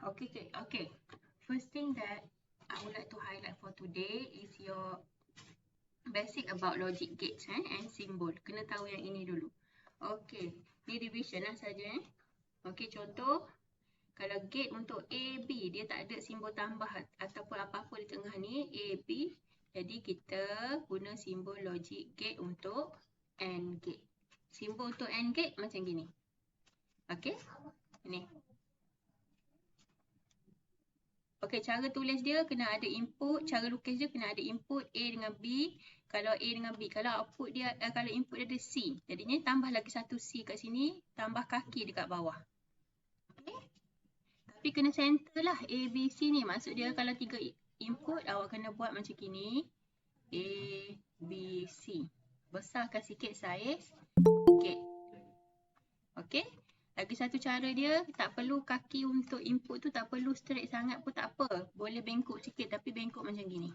Okay. First thing that I would like to highlight for today is your basic about logic gates and symbol. Kena tahu yang ini dulu. Okay, ni revision lah saja. Okay, contoh kalau gate untuk A, B dia tak ada simbol tambah ataupun apa-apa di tengah ni A, B. Jadi kita guna simbol logic gate untuk AND gate. Simbol untuk AND gate macam gini. Okay, ni. Okay, cara tulis dia kena ada input, cara lukis dia kena ada input A dengan B. Kalau A dengan B, kalau output dia, kalau input dia ada C. Jadinya tambah lagi satu C kat sini, tambah kaki dekat bawah. Okay. Tapi kena center lah A, B, C ni. Maksud dia kalau 3 input, awak kena buat macam gini. A, B, C. Besarkan sikit saiz gate. Okay. Lagi satu cara dia, tak perlu kaki untuk input tu tak perlu straight sangat pun tak apa. Boleh bengkok sikit tapi bengkok macam gini.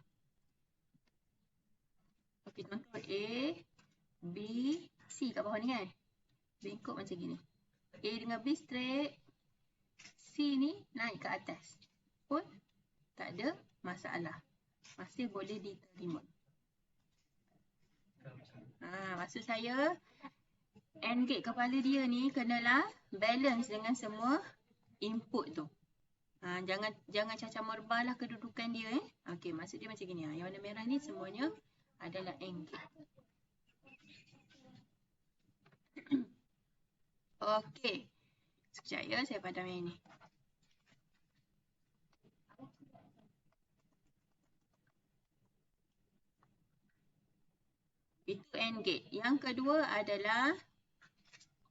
Okey, contoh A, B, C kat bawah ni kan. Bengkok macam gini. A dengan B straight. C ni naik ke atas. Pun tak ada masalah. Masih boleh diterima. Maksud saya, AND gate kepala dia ni kenalah balance dengan semua input tu. Jangan cacah merbah lah kedudukan dia. Okey, maksud dia macam gini. Yang warna merah ni semuanya adalah AND gate. Okey. Sekejap ya, saya padam yang ni. Itu AND gate. Yang kedua adalah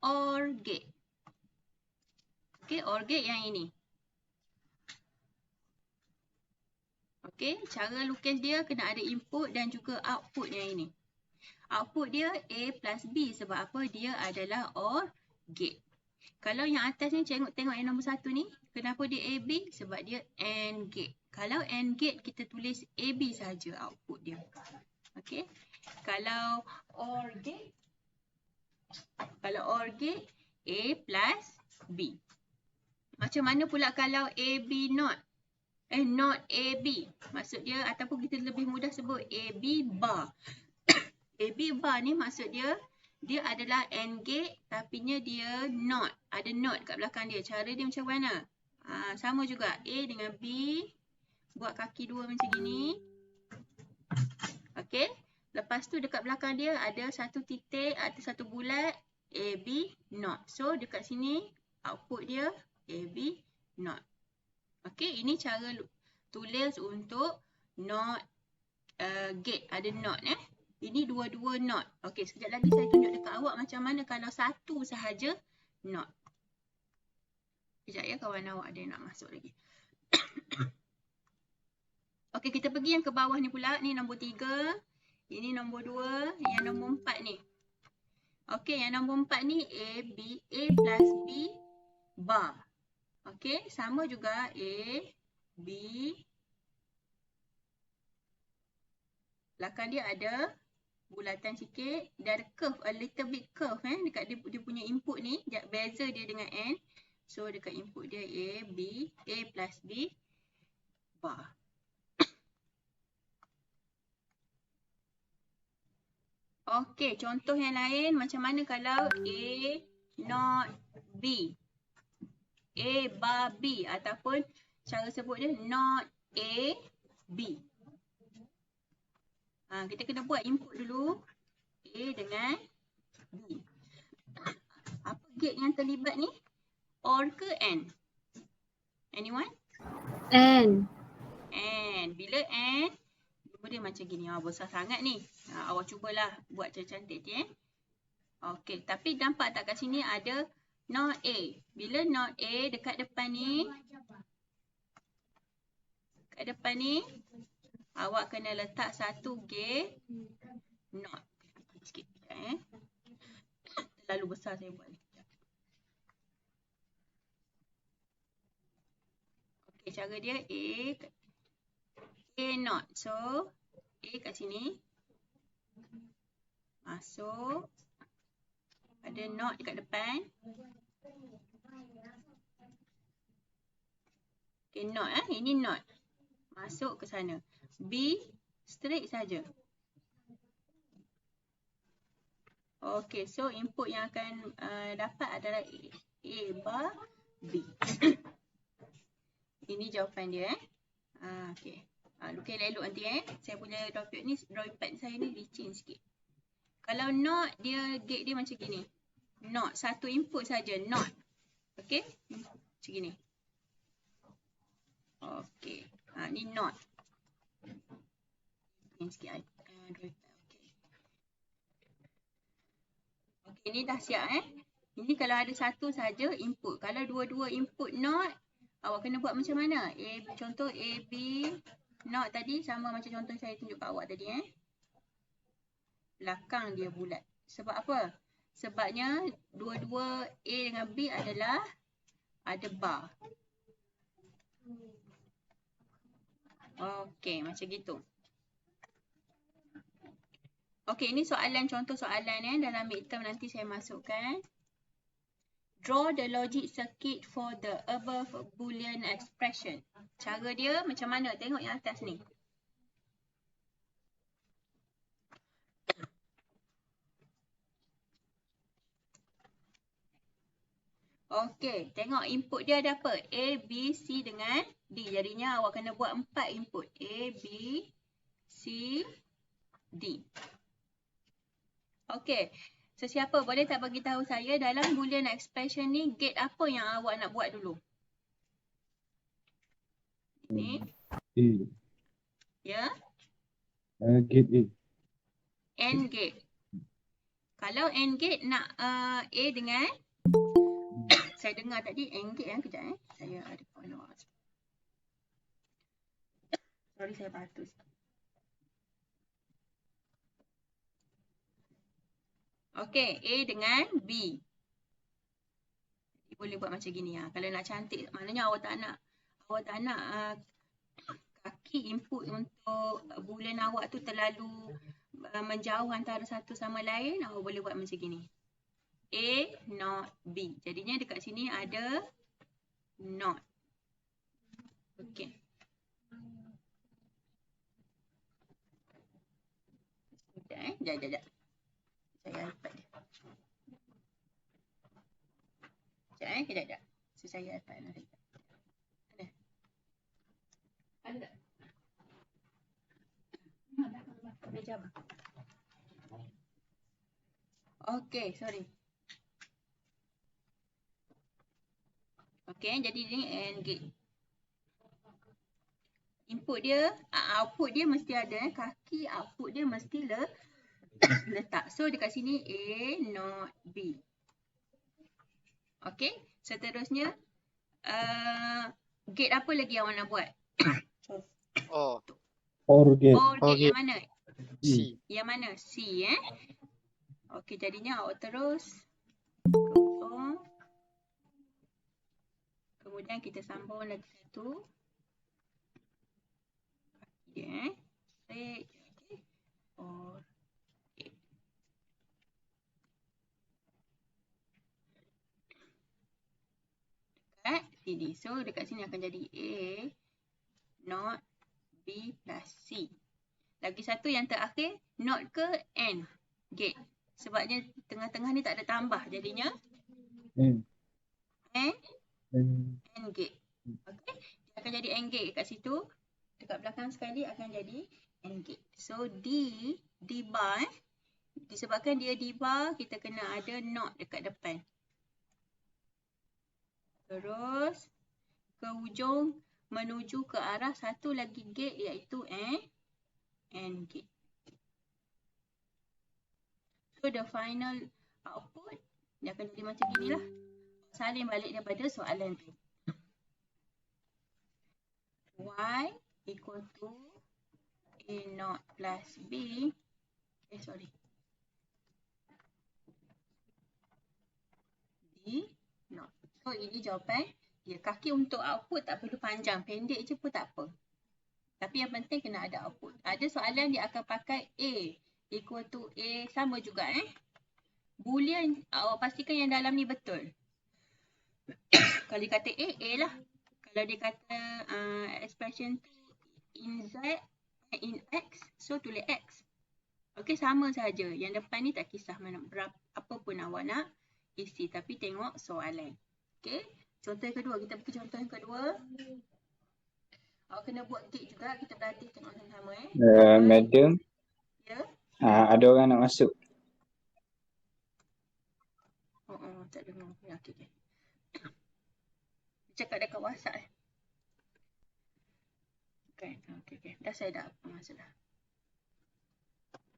OR gate. Okey, OR gate yang ini. Okey, cara lukis dia kena ada input dan juga output yang ini. Output dia A plus B sebab apa? Dia adalah OR gate. Kalau yang atas ni tengok yang nombor 1 ni, kenapa dia AB? Sebab dia AND gate. Kalau AND gate kita tulis AB saja output dia. Okey. Kalau OR gate A plus B. Macam mana pula kalau AB not? Not AB. Maksud dia ataupun kita lebih mudah sebut AB bar. AB bar ni maksud dia adalah AND gate tapinya dia not. Ada not kat belakang dia. Cara dia macam mana? Sama juga. A dengan B. Buat kaki dua macam gini. Okey. Lepas tu dekat belakang dia ada satu titik, ada satu bulat. AB not. So dekat sini output dia AB not. Okey. Ini cara tulis untuk not gate. Ada not Ini dua-dua not. Okey, sekejap lagi saya tunjuk dekat awak macam mana kalau satu sahaja not. Sekejap ya, kawan awak ada yang nak masuk lagi. Okey, kita pergi yang ke bawah ni pula. Ni nombor 3. Ini nombor 2. Yang nombor 4 ni. Okey, yang nombor 4 ni A plus B bar. Okey, sama juga A, B. Belakang dia ada bulatan sikit. Dia ada curve, a little bit curve dekat dia punya input ni. Beza dia dengan N. So dekat input dia A plus B bar. Okey, contoh yang lain macam mana kalau A not B. A bar B ataupun cara sebut dia not A B. Kita kena buat input dulu. A dengan B. Apa gate yang terlibat ni? OR ke AND? Anyone? AND. AND. Bila AND, dia macam gini. Besar sangat ni. Awak cubalah buat cantik ni. Okey. Tapi nampak tak kat sini ada not A. Bila not A dekat depan ni. Kat depan ni. Awak kena letak satu gate not. Sikit. Terlalu besar saya buat ni. Okey, cara dia A not. So, A kat sini. Masuk. Ada not dekat depan. Okay, not ini not. Masuk ke sana. B straight saja. Okay, so input yang akan dapat adalah A bar B. Ini jawapan dia okay. Lukis elok nanti Saya punya drawing pad saya ni licin sikit. Kalau not, gate dia macam gini. Not, satu input saja, not. Okay, macam gini. Okay, ni not. Ini sikit drawing pad. Okay, ni dah siap Ini kalau ada satu saja input. Kalau dua-dua input not, awak kena buat macam mana? Contoh A, B, not tadi sama macam contoh saya tunjuk kat awak tadi Belakang dia bulat. Sebab apa? Sebabnya dua-dua A dengan B adalah ada bar. Okey, macam gitu. Okey, ini soalan, contoh soalan dalam midterm nanti saya masukkan. Draw the logic circuit for the above Boolean expression. Cara dia macam mana? Tengok yang atas ni. Okey, tengok input dia ada apa? A, B, C dengan D. Jadinya awak kena buat 4 input. A, B, C, D. Okey, sesiapa boleh tak bagi tahu saya dalam Boolean expression ni gate apa yang awak nak buat dulu? Ni. A. Ya? Gate A. AND gate. Kalau AND gate nak A dengan saya dengar tadi AND gate kejap Saya ada kawan awak. Sorry, saya batus. Okey, A dengan B. Boleh buat macam gini Kalau nak cantik, maknanya awak tak nak kaki input untuk Boolean awak tu terlalu menjauh antara satu sama lain, awak boleh buat macam gini. A, not B. Jadinya dekat sini ada not. Okey. Sekejap. Saya iPad dia. Sekejap. So, saya iPad nanti. Ada tak? Meja apa? Okey, sorry. Okey, jadi ni AND gate. Input dia, output dia mesti ada kaki output dia mesti letak. So dekat sini A, not B. Okey, seterusnya gate apa lagi awak nak buat? OR gate. OR gate yang mana? C. Yang mana? C Okey, jadinya awak terus potong. Kemudian kita sambung lagi satu. Dia straight. Okey. OR gate. Dekat sini. So dekat sini akan jadi A, not B plus C. Lagi satu yang terakhir, not ke AND gate. Sebabnya tengah-tengah ni tak ada tambah. Jadinya AND gate. Okey. Dia akan jadi AND gate kat situ. Dekat belakang sekali akan jadi AND gate. So D bar disebabkan dia D bar, kita kena ada not dekat depan. Terus ke ujung menuju ke arah satu lagi gate iaitu AND gate. So the final output dia akan jadi macam ginilah. Salin balik daripada soalan tu. Y equal to A naught plus B. Sorry. D naught. So ini jawapan dia. Kaki untuk output tak perlu panjang. Pendek je pun tak apa. Tapi yang penting kena ada output. Ada soalan dia akan pakai A equal to A. Sama juga Boolean awak pastikan yang dalam ni betul. Kalau kata A lah. Kalau dia kata expression tu in Z, in X, so tulis X. Okey, sama saja. Yang depan ni tak kisah mana berapa apa pun awak nak isi, tapi tengok soalan. Okey. Contoh yang kedua, kita pergi contoh yang kedua. Awak kena buat gate juga, kita berlatih tengok sama-sama Madam, Ya. ada orang nak masuk. Tak dengar. Ya, okey. Cakap dekat WhatsApp Okey. Dah saya dah masuk dah.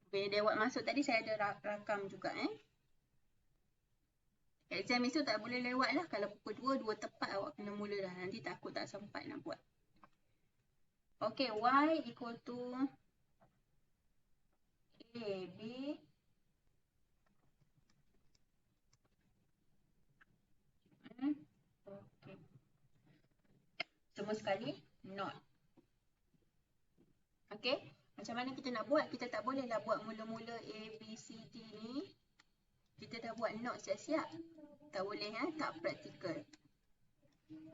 Bila dia buat masuk tadi saya ada rakam juga Exam esok tak boleh lewat lah. Kalau pukul 2 tepat awak kena mula dah. Nanti takut tak sempat nak buat. Okey, Y equal to A, B. Okey. Semua sekali not. Okey. Macam mana kita nak buat? Kita tak boleh lah buat mula-mula A, B, C, D ni. Kita dah buat not siap-siap. Tak boleh tak praktikal.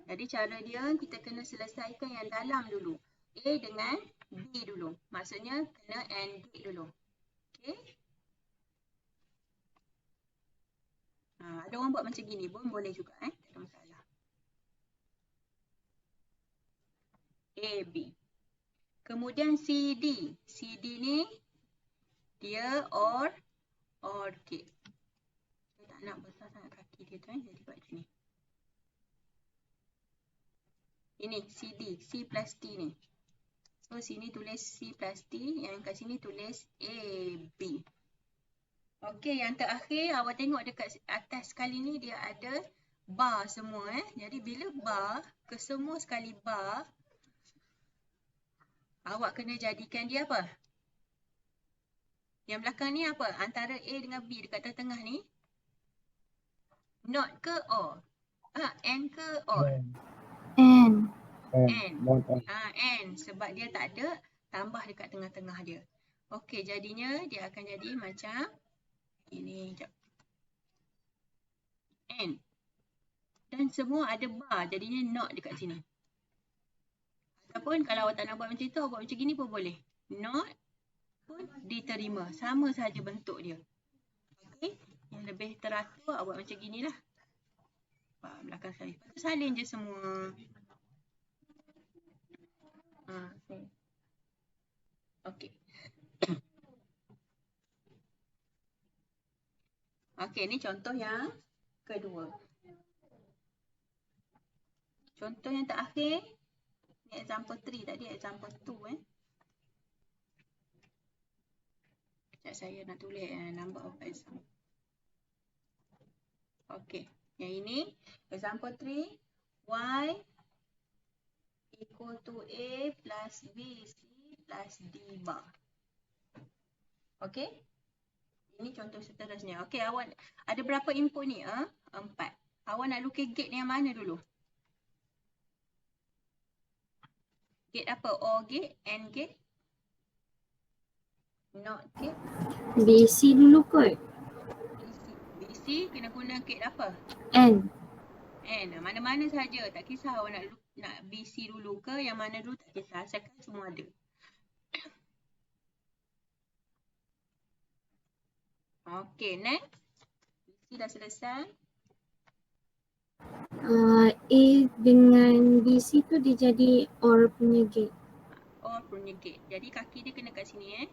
Jadi cara dia kita kena selesaikan yang dalam dulu. A dengan B dulu. Maksudnya kena AND gate dulu. Okey. Ada orang buat macam gini pun boleh juga tak ada masalah. A, B. Kemudian C, D. C, D ni dia OR gate. Saya tak nak besar sangat kaki dia tu jadi buat macam ni. Ini C, D. C plus D ni. So sini tulis C plus D. Yang kat sini tulis A, B. Okey, yang terakhir awak tengok dekat atas sekali ni dia ada bar semua Jadi bila bar, kesemua sekali bar, awak kena jadikan dia apa? Yang belakang ni apa? Antara A dengan B dekat tengah-tengah ni. Not ke OR? N ke OR? N. N. Sebab dia tak ada tambah dekat tengah-tengah dia. Okey, jadinya dia akan jadi macam ini. Sekejap. N. Dan semua ada bar. Jadinya not dekat sini. Ataupun kalau awak tak nak buat macam tu, awak buat macam gini pun boleh. Not pun diterima. Sama sahaja bentuk dia. Okey. Yang lebih teratur, awak buat macam gini lah. Belakang saya. Lepas tu salin je semua. Okey. Okey, ni contoh yang kedua. Contoh yang terakhir. Ni example 3 tadi, example 2 Sekejap saya nak tulis number of example. Okey, yang ini example 3. Y equal to A plus B, C plus D bar. Okey. Ini contoh seterusnya. Okey, awak ada berapa input ni? 4. Awak nak lukis gate yang mana dulu? Gate apa? OR gate? AND gate? NOT gate? BC dulu kot. BC kena guna gate apa? N. Mana-mana saja. Tak kisah awak nak BC dulu ke yang mana dulu tak kisah. Asalkan semua ada. Okey, next. BC dah selesai. A dengan BC tu dia jadi OR punya gate. OR punya gate. Jadi kaki dia kena kat sini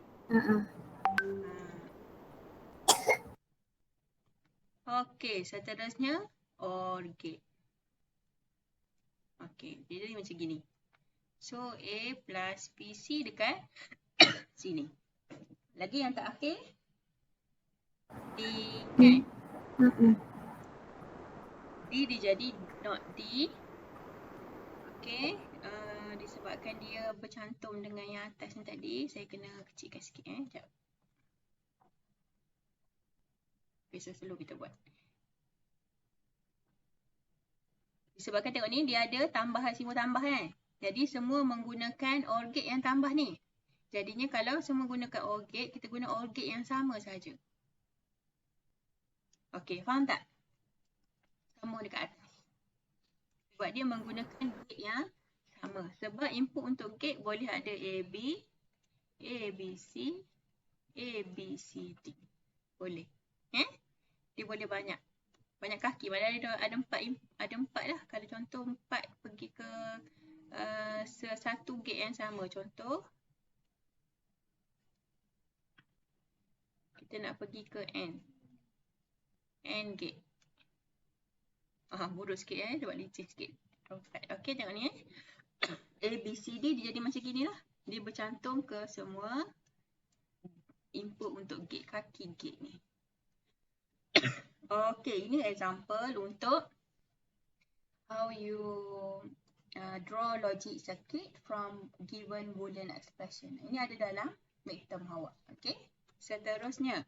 Okey, seterusnya OR gate. Okey, dia jadi macam gini. So A plus BC dekat sini. Lagi yang terakhir D D dia jadi not D. Okey, disebabkan dia bercantum dengan yang atas ni tadi, saya kena kecilkan sikit Sekejap. Biasa slow kita buat. Disebabkan tengok ni dia ada tambahan, simbol tambah Jadi semua menggunakan OR gate yang tambah ni. Jadinya kalau semua gunakan OR gate, kita guna OR gate yang sama saja. Okey, faham tak? Sama dekat atas. Sebab dia menggunakan gate yang sama. Sebab input untuk gate boleh ada AB, ABC, ABCD. Boleh. Dia boleh banyak. Banyak kaki. Padahal ada empat lah. Kalau contoh 4 pergi ke satu gate yang sama. Contoh, kita nak pergi ke N gate. Buruk sikit dia buat licin sikit. Okey, tengok ni A, B, C, D dia jadi macam gini lah. Dia bercantum ke semua input untuk gate, kaki gate ni. Okey, ini example untuk how you draw logic circuit from given boolean expression. Ini ada dalam midterm awak. Okey, seterusnya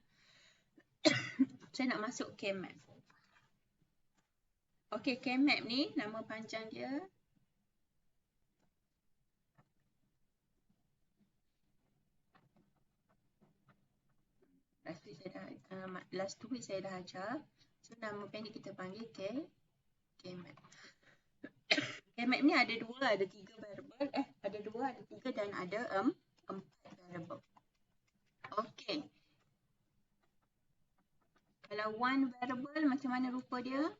saya nak masuk K-map. Okey, K-map ni nama panjang dia last week saya dah ajar. So nama pendek kita panggil K-map. K-map ni ada 2, ada 3 variable. Ada 2, ada 3 dan ada 4 variable. Okey. Kalau 1 variable macam mana rupa dia?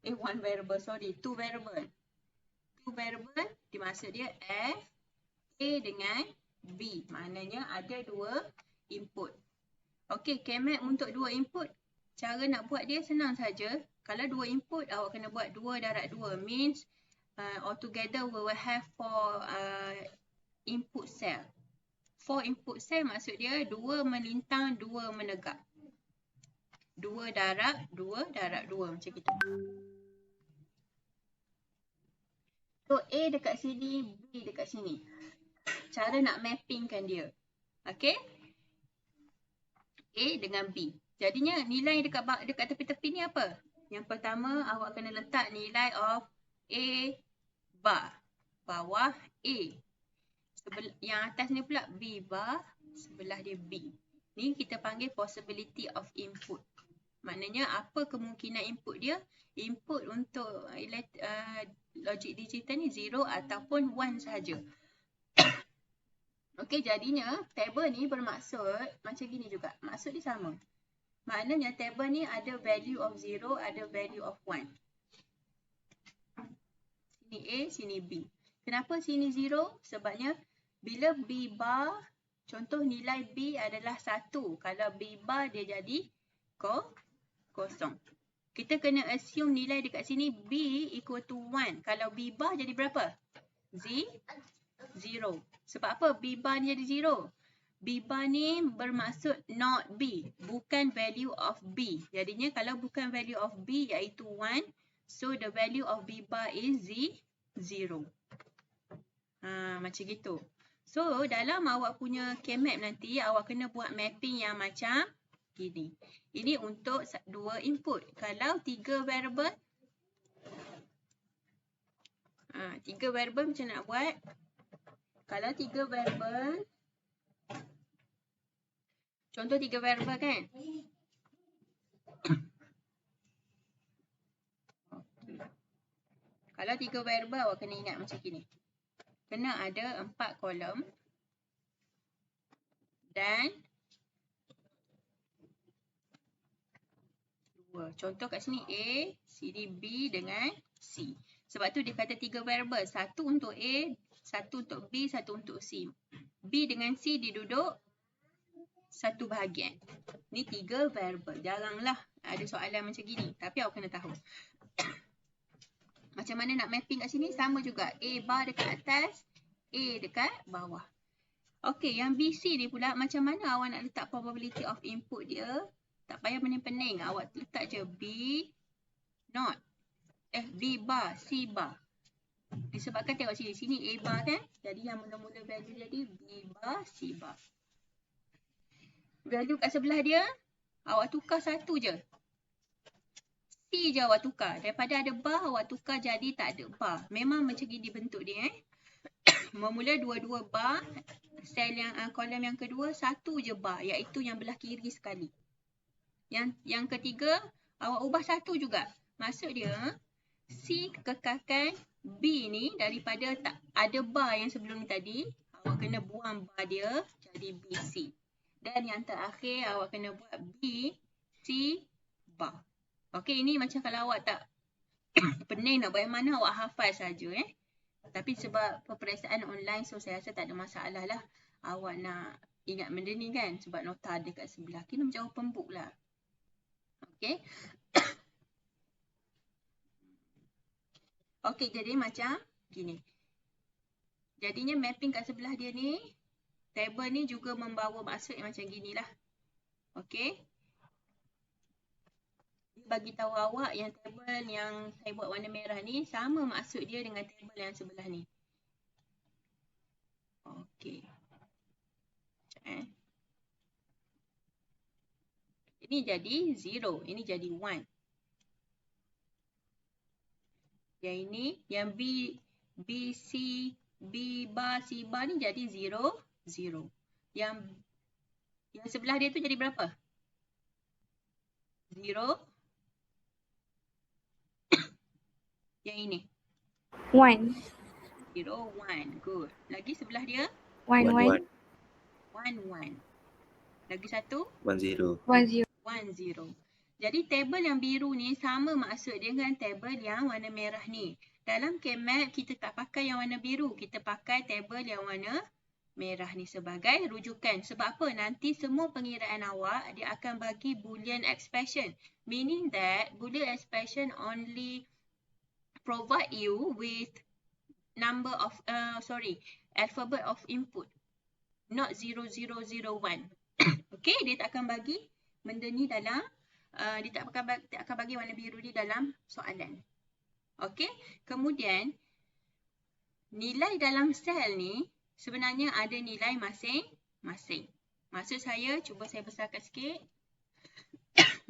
2 variable. 2 variable dimaksud dia F, A dengan B. Maknanya ada 2 input. Okey, K-map untuk 2 input. Cara nak buat dia senang saja. Kalau 2 input, awak kena buat 2 darab 2. Means altogether we will have 4 input cell. 4 input cell maksud dia 2 melintang, 2 menegak. 2 darab 2 darab 2 macam itu. So A dekat sini, B dekat sini. Cara nak mappingkan dia. Okey? A dengan B. Jadinya nilai dekat tepi-tepi ni apa? Yang pertama awak kena letak nilai of A bar. Bawah A. Yang atas ni pula B bar. Sebelah dia B. Ni kita panggil possibility of input. Maknanya apa kemungkinan input dia? Input untuk logic digital ni 0 ataupun 1 sahaja. Okey, jadinya tabel ni bermaksud macam gini juga. Maksud dia sama. Maknanya tabel ni ada value of 0, ada value of 1. Sini A, sini B. Kenapa sini 0? Sebabnya bila B bar, contoh nilai B adalah 1. Kalau B bar dia jadi kosong. Kita kena assume nilai dekat sini B equal to 1. Kalau B bar jadi berapa? 0. Sebab apa B bar ni jadi 0? B bar ni bermaksud not B. Bukan value of B. Jadinya kalau bukan value of B iaitu 1. So the value of B bar is 0. Macam gitu. So dalam awak punya K-map nanti awak kena buat mapping yang macam gini. Ini untuk 2 input. Kalau 3 variable. 3 variable macam nak buat? Kalau 3 variable. Contoh 3 variable kan? Kalau 3 variable awak kena ingat macam gini. Kena ada 4 kolom. Dan 2. Contoh kat sini A, sini B dengan C. Sebab tu dia kata 3 variable. 1 untuk A, 1 untuk B, 1 untuk C. B dengan C diduduk satu bahagian. Ni 3 variable. Jaranglah ada soalan macam gini. Tapi awak kena tahu. Macam mana nak mapping kat sini? Sama juga. A bar dekat atas, A dekat bawah. Okey, yang BC ni pula macam mana awak nak letak probability of input dia? Tak payah pening-pening. Awak letak je B not. B bar, C bar. Disebabkan tengok sini. Sini A bar kan? Jadi yang mula-mula value jadi B bar, C bar. Value kat sebelah dia, awak tukar satu je. C je awak tukar. Daripada ada bar, awak tukar jadi tak ada bar. Memang macam gini bentuk dia. Memula 2 bar. Sel yang kolom yang kedua, 1 je bar. Iaitu yang belah kiri sekali. Yang ketiga, awak ubah 1 juga. Maksud dia, C kekalkan B ni daripada tak ada bar yang sebelum ni tadi. Awak kena buang bar dia jadi BC. Dan yang terakhir awak kena buat B, C, bar. Okey, ini macam kalau awak tak pening nak buat yang mana, awak hafal saja Tapi sebab peperiksaan online, so saya rasa tak ada masalah lah. Awak nak ingat benda ni kan, sebab nota ada kat sebelah. Kena macam open book lah. Okey. Okey, jadi macam gini. Jadinya mapping kat sebelah dia ni, table ni juga membawa maksud yang macam ginilah. Okey. Bagi tahu awak yang table yang saya buat warna merah ni sama maksud dia dengan table yang sebelah ni. Okey. Ini jadi 0, ini jadi 1. Yang ini, yang B, C, B bar, C bar ni jadi 0, 0. Yang sebelah dia tu jadi berapa? 0. Yang ini? 1. 0, 1. Good. Lagi sebelah dia? 1, 1. 1, 1. Lagi satu? 1 0. 1, 0. 1, 0. Jadi table yang biru ni sama maksud dia dengan table yang warna merah ni. Dalam KMAP kita tak pakai yang warna biru. Kita pakai table yang warna merah ni sebagai rujukan. Sebab apa? Nanti semua pengiraan awak dia akan bagi Boolean expression. Meaning that Boolean expression only provide you with alphabet of input. Not 0, 0, 0, 1. Okay, dia tak akan bagi benda ni dalam, dia tak akan bagi warna biru ni dalam soalan. Okay, kemudian nilai dalam sel ni sebenarnya ada nilai masing-masing. Maksud saya, cuba saya besarkan sikit.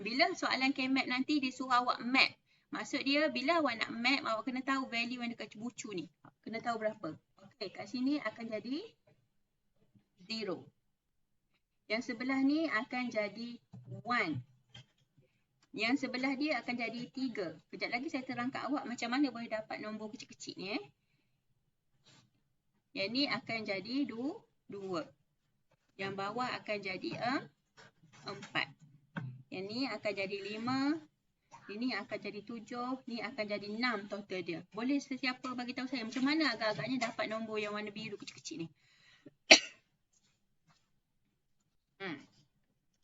Bila soalan KMAP nanti dia suruh awak map. Maksud dia bila awak nak map, awak kena tahu value yang dekat bucu ni. Kena tahu berapa. Okay, kat sini akan jadi 0. Yang sebelah ni akan jadi 1. Yang sebelah dia akan jadi 3. Kejap lagi saya terangkan awak macam mana boleh dapat nombor kecil-kecil ni. Yang ni akan jadi 2. Yang bawah akan jadi 4. Yang ni akan jadi 5. Ini akan jadi 7. Ni akan jadi 6 total dia. Boleh sesiapa bagi tahu saya macam mana agak-agaknya dapat nombor yang warna biru kecil-kecil ni?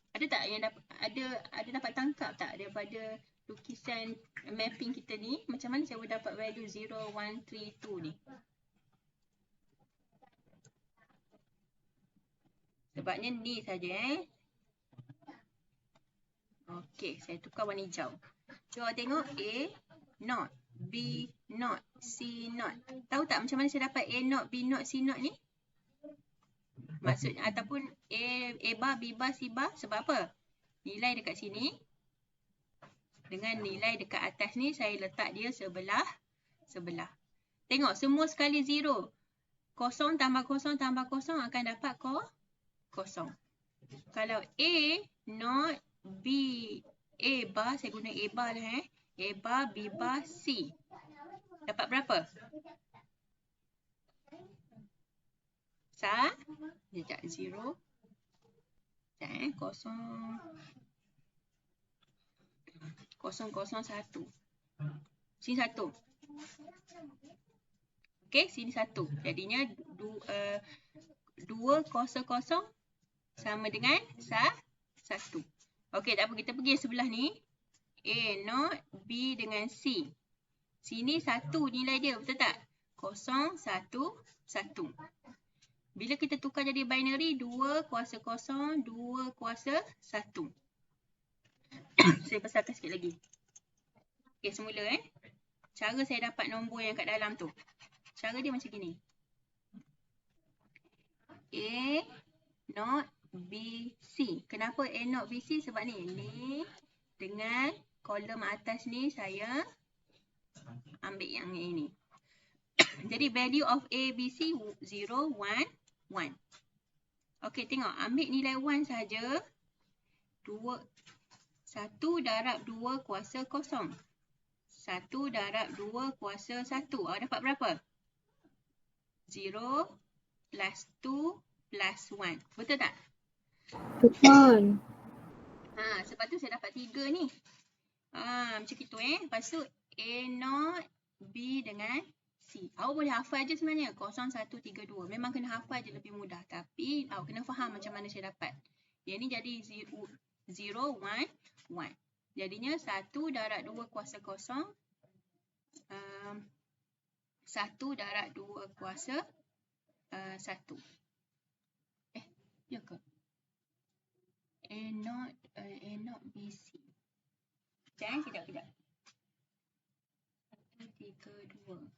Ada tak yang ada dapat tangkap tak daripada lukisan mapping kita ni? Macam mana saya boleh dapat value 0, 1, 3, 2 ni? Sebabnya ni saja Okey, saya tukar warna hijau. Cuba tengok A not, B not, C not. Tahu tak macam mana saya dapat A not, B not, C not ni? Maksudnya ataupun A bar, B bar, C bar. Sebab apa? Nilai dekat sini dengan nilai dekat atas ni saya letak dia sebelah. Tengok semua sekali 0. 0 tambah 0 tambah 0 akan dapat kosong. Kalau A not, B, A bar, saya guna A bar lah A bar, B bar, C. Dapat berapa? Sekejap, 0. Sekejap, 0, 1. Sini 1. Okey, sini 1. Jadinya 2, 0, 0 sama dengan 1. Okey, tak apa. Kita pergi sebelah ni. A not, B dengan C. Sini 1 nilai dia, betul tak? 0, 1, 1. Bila kita tukar jadi binary, 2 kuasa 0, 2 kuasa 1. Saya besarkan sikit lagi. Okey, semula Cara saya dapat nombor yang kat dalam tu. Cara dia macam gini. A not, B, C. Kenapa A not, B, C? Sebab ni dengan kolom atas ni saya ambil yang ini. Jadi value of A, B, C 0, 1, 1. Okey, tengok. Ambil nilai 1 saja. 1 darab 2 kuasa 0. 1 1 darab 2 kuasa 1. Awak dapat berapa? 0 plus 2 plus 1. Betul tak? Betul. Sebab tu saya dapat 3 ni. Macam itu Lepas tu A0, B dengan C. Awak boleh hafal je sebenarnya. 0, 1, 3, 2. Memang kena hafal je lebih mudah. Tapi awak kena faham macam mana saya dapat. Yang ni jadi 0, 1, 1. Jadinya 1 darab 2 kuasa 0. 1 darab 2 kuasa 1. Ya ke? A0, BC. Kejap. 1, 3, 2.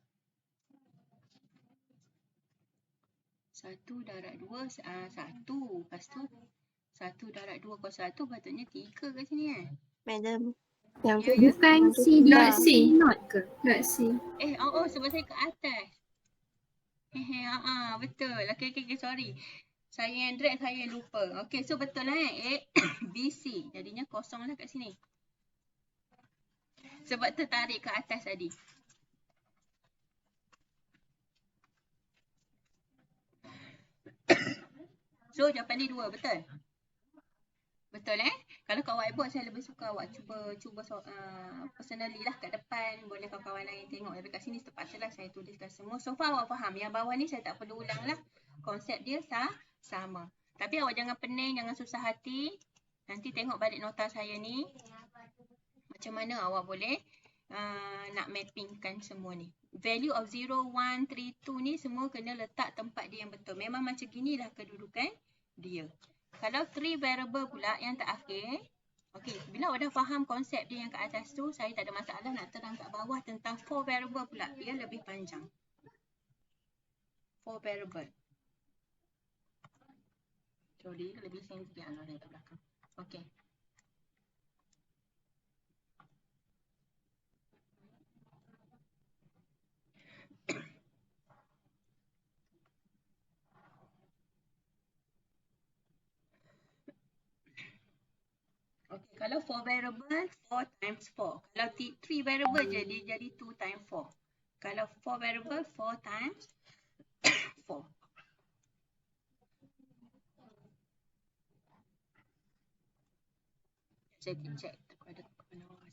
1 darab 2, 1. Lepas tu 1 darab 2 kuasa 1 patutnya 3 kat sini kan? Madam. Ya, Yang ya. Bukan C dot Dah. C not ke? Dot C. Sebab saya ke atas. Betul. Okay, sorry. Saya yang drag, saya yang lupa. Okay, so betul lah A, B, C. Jadinya kosong lah kat sini. Sebab tertarik ke atas tadi. So, jawapan ni 2, betul? Betul Kalau kat whiteboard saya lebih suka awak cuba personally lah kat depan. Boleh kawan-kawan lain tengok. Tapi kat sini terpaksa lah saya tuliskan semua. So far awak faham. Yang bawah ni saya tak perlu ulang lah. Konsep dia sama. Tapi awak jangan pening, jangan susah hati. Nanti tengok balik nota saya ni. Macam mana awak boleh nak mappingkan semua ni. Value of 0, 1, 3, 2 ni semua kena letak tempat dia yang betul. Memang macam ginilah kedudukan dia. Kalau 3 variable pula yang terakhir. Okey, bila awak dah faham konsep dia yang kat atas tu, saya tak ada masalah nak terang kat bawah tentang 4 variable pula. Dia lebih panjang. 4 variable. Sorry, lebih sensitif dari kat belakang. Okey. Okay, kalau 4 variable, 4 times 4. Kalau 3 variable je, dia jadi 2 times 4. Kalau 4 variable, 4 times 4. Saya check kepada kawan-kawan.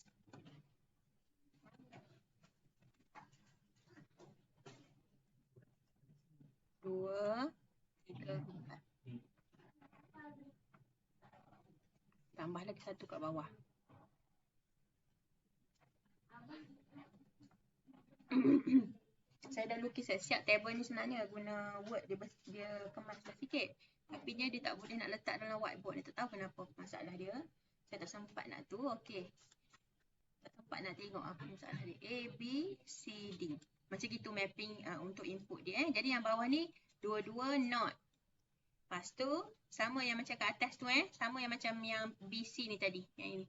2, 3, 4. Tambah lagi 1 kat bawah. Saya dah lukis siap table ni sebenarnya guna Word dia kemas sikit. Tapi dia tak boleh nak letak dalam whiteboard. Dia tak tahu kenapa masalah dia. Saya tak sempat nak tu. Okey. Tak sempat nak tengok apa masalah dia. A, B, C, D. Macam gitu mapping untuk input dia. Jadi yang bawah ni dua-dua not. Lepas tu sama yang macam kat atas tu sama yang macam yang BC ni tadi. Yang ini.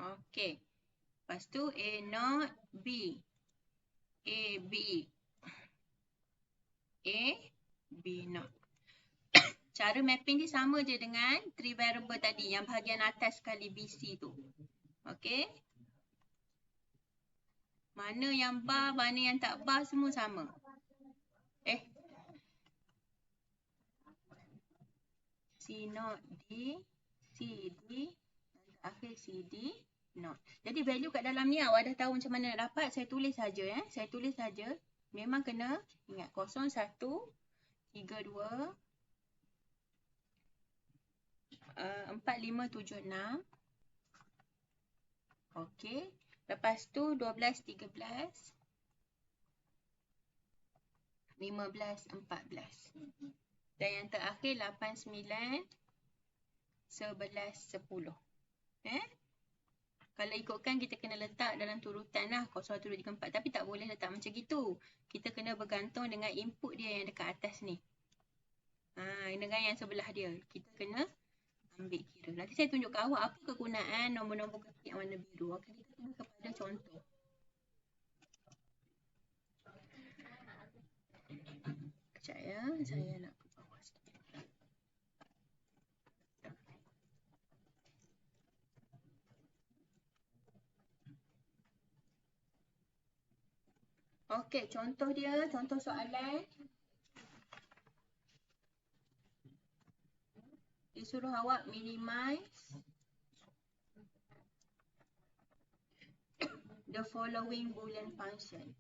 Okey. Lepas tu A not B. A B. A B not. Cara mapping ni sama je dengan 3 variable tadi yang bahagian atas kali BC tu. Okey. Mana yang bar, mana yang tak bar semua sama. C not D, C D, akhir C D not. Jadi value kat dalam ni awak dah tahu macam mana nak dapat. Saya tulis saja Saya tulis saja. Memang kena ingat 0, 1, 3, 2, 4, 5, 7, 6. Okey. Lepas tu 12, 13, 15, 14. Dan yang terakhir 8, 9, 11, 10. Kalau ikutkan kita kena letak dalam turutan lah 0, 1, 2, 3, 4. Tapi tak boleh letak macam gitu. Kita kena bergantung dengan input dia yang dekat atas ni. Dengan yang sebelah dia. Kita kena ambil kira. Nanti saya tunjuk ke awak apa kegunaan nombor-nombor kecil yang warna biru. Okey, kita tunggu kepada contoh. Sekejap saya nak ke bawah sikit. Okey, contoh dia, contoh soalan. Disuruh awak minimize the following Boolean function.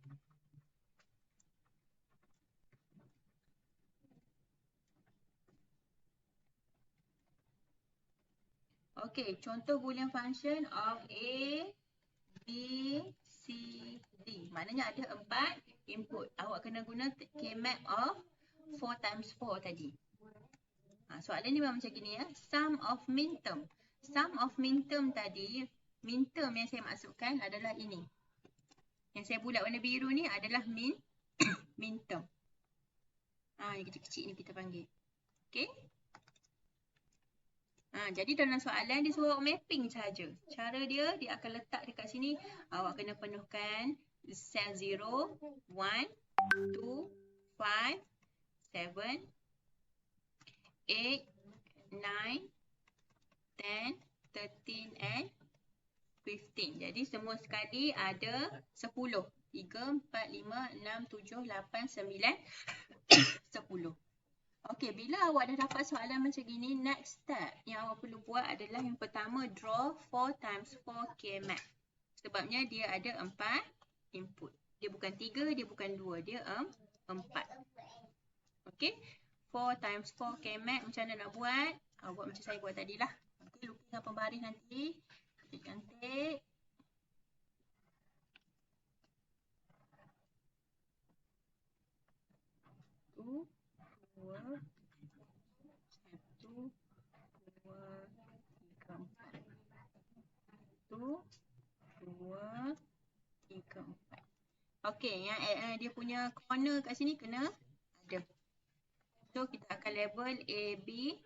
Okey, contoh Boolean function of A, B, C, D. Maknanya ada 4 input. Awak kena guna K-map of 4 times 4 tadi. Soalan ni memang macam gini ya. Sum of min term. Sum of min term tadi, min term yang saya masukkan adalah ini. Yang saya bulat warna biru ni adalah min term. Yang kecil-kecil ni kita panggil. Okey. Jadi dalam soalan dia suruh mapping saja. Cara dia akan letak dekat sini. Awak kena penuhkan cell 0, 1, 2, 5, 7, 8, 9, 10, 13 and 15. Jadi semua sekali ada 10. 3, 4, 5, 6, 7, 8, 9, 10. Okey, bila awak dah dapat soalan macam gini, next step yang awak perlu buat adalah yang pertama, draw 4 times 4 K-map. Sebabnya dia ada 4 input. Dia bukan 3, dia bukan 2, dia 4. Okey, 4 times 4 K-map macam mana nak buat? Buat macam saya buat tadi lah. Okey, lukiskan pembaris nanti. Cantik. Tu. 2, 1, 2, 3, 4. 1, 2, 3, 4. Okey, yang dia punya corner kat sini kena ada. So, kita akan label A, B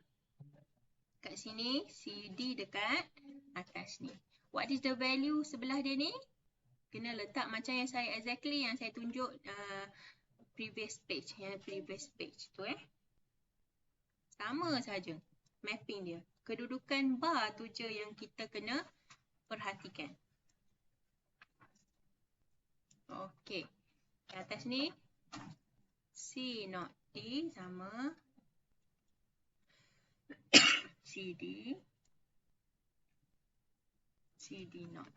kat sini, C, D dekat atas ni. What is the value sebelah dia ni? Kena letak macam yang saya tunjuk previous page, tu sama saja mapping dia. Kedudukan bar tu je yang kita kena perhatikan. Okey. Di atas ni C not D sama CD not.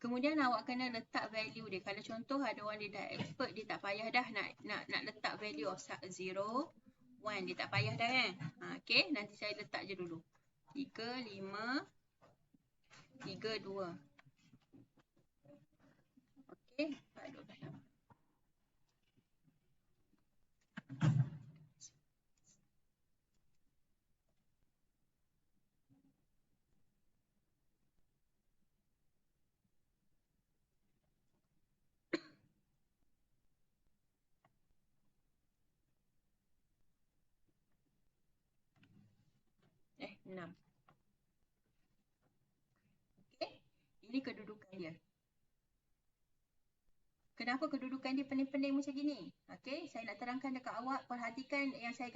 Kemudian awak kena letak value dia. Kalau contoh ada orang dia dah expert, dia tak payah dah nak letak value of 0, 1. Dia tak payah dah kan. Okey, nanti saya letak je dulu. 3, 5, 3, 2. Okey, 4, 12, 8. Eh, 6. Okey, ini kedudukan dia. Kenapa kedudukan dia pening-pening macam gini? Okey, saya nak terangkan dekat awak. Perhatikan yang saya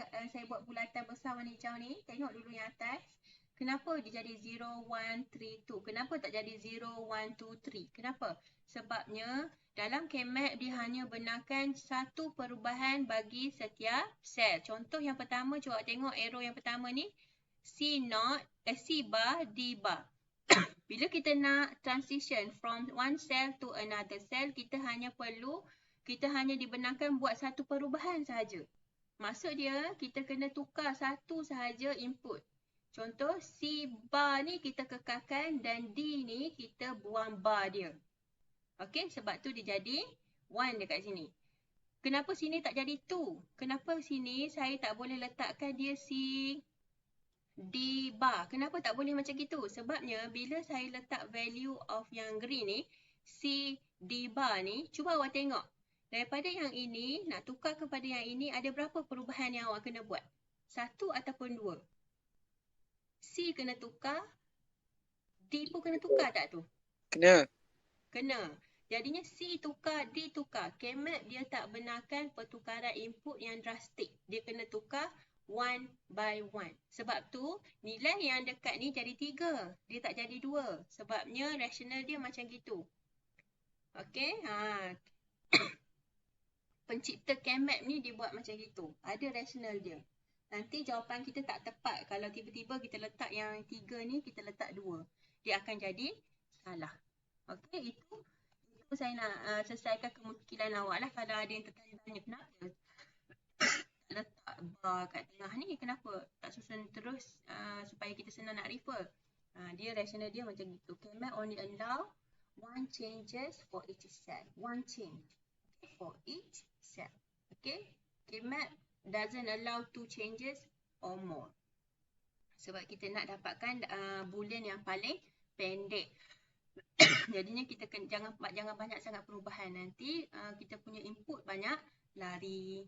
buat bulatan besar warna hijau ni. Tengok dulu yang atas. Kenapa dia jadi 0, 1, 3, 2? Kenapa tak jadi 0, 1, 2, 3? Kenapa? Sebabnya dalam K-map dia hanya benarkan satu perubahan bagi setiap sel. Contoh yang pertama, cuba tengok arrow yang pertama ni. C bar, D bar. Bila kita nak transition from one cell to another cell, kita hanya dibenarkan buat satu perubahan sahaja. Maksud dia, kita kena tukar satu sahaja input. Contoh, C bar ni kita kekalkan dan D ni kita buang bar dia. Okey, sebab tu dia jadi 1 dekat sini. Kenapa sini tak jadi 2? Kenapa sini saya tak boleh letakkan dia C D bar? Kenapa tak boleh macam gitu? Sebabnya bila saya letak value of yang green ni, C D bar ni, cuba awak tengok. Daripada yang ini, nak tukar kepada yang ini, ada berapa perubahan yang awak kena buat? 1 ataupun 2? C kena tukar, D pun kena tukar tak tu? Kena. Kena. Jadinya C tukar, D tukar. K-map dia tak benarkan pertukaran input yang drastik. Dia kena tukar 1 by 1. Sebab tu nilai yang dekat ni jadi 3. Dia tak jadi 2. Sebabnya rasional dia macam gitu. Okey. pencipta CAMMAP ni dia buat macam gitu. Ada rasional dia. Nanti jawapan kita tak tepat. Kalau tiba-tiba kita letak yang 3 ni, kita letak 2. Dia akan jadi salah. Okey, itu saya nak selesaikan kemuskilan awak lah. Kalau ada yang tertanya-tanya kenapa letak bar kat tengah ni, kenapa tak susun terus supaya kita senang nak refer. Dia rasional dia macam gitu. CAMMAP only allow one changes for each cell. One change for each cell. Okay. CAMMAP doesn't allow two changes or more. Sebab kita nak dapatkan boolean yang paling pendek. Jadinya kita jangan banyak sangat perubahan. Nanti kita punya input banyak lari.